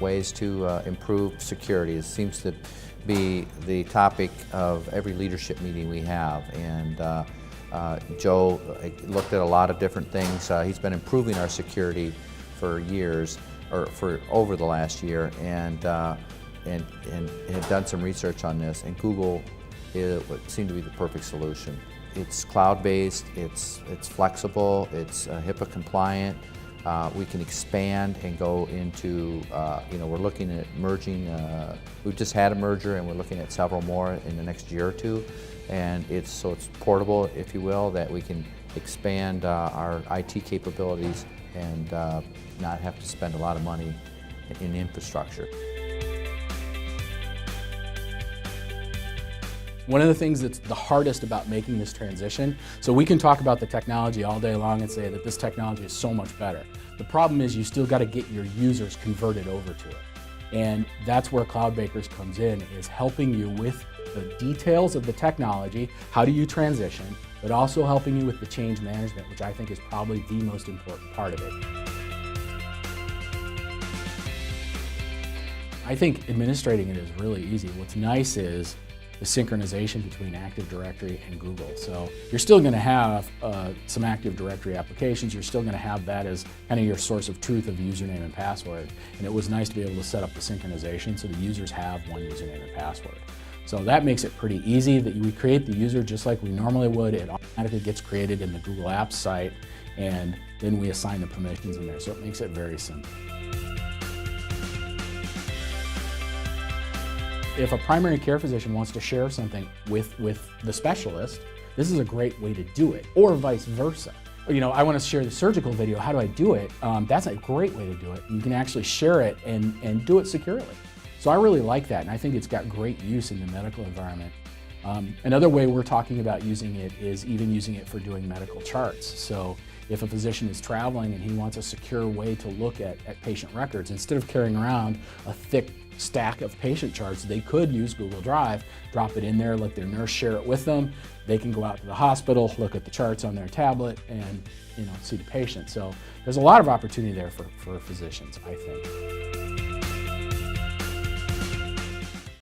ways to improve security. It seems to be the topic of every leadership meeting we have. And Joe looked at a lot of different things. He's been improving our security for years, or for over the last year, and had done some research on this. And Google would seem to be the perfect solution. It's cloud-based, it's flexible, it's HIPAA compliant. We can expand and go into, we're looking at merging, we've just had a merger and we're looking at several more in the next year or two. And it's portable, if you will, that we can expand our IT capabilities and not have to spend a lot of money in infrastructure. One of the things that's the hardest about making this transition, so we can talk about the technology all day long and say that this technology is so much better. The problem is you still got to get your users converted over to it. And that's where Cloudbakers comes in, is helping you with the details of the technology, how do you transition, but also helping you with the change management, which I think is probably the most important part of it. I think administrating it is really easy. What's nice is the synchronization between Active Directory and Google. So you're still going to have some Active Directory applications. You're still going to have that as kind of your source of truth of username and password. And it was nice to be able to set up the synchronization so the users have one username and password. So that makes it pretty easy. That we create the user just like we normally would. It automatically gets created in the Google Apps site, and then we assign the permissions in there. So it makes it very simple. If a primary care physician wants to share something with the specialist, this is a great way to do it, or vice versa. I want to share the surgical video, how do I do it? That's a great way to do it. You can actually share it and do it securely. So I really like that, and I think it's got great use in the medical environment. Another way we're talking about using it is even using it for doing medical charts. So if a physician is traveling and he wants a secure way to look at patient records, instead of carrying around a thick stack of patient charts, they could use Google Drive, drop it in there, let their nurse share it with them. They can go out to the hospital, look at the charts on their tablet, and see the patient. So there's a lot of opportunity there for physicians, I think.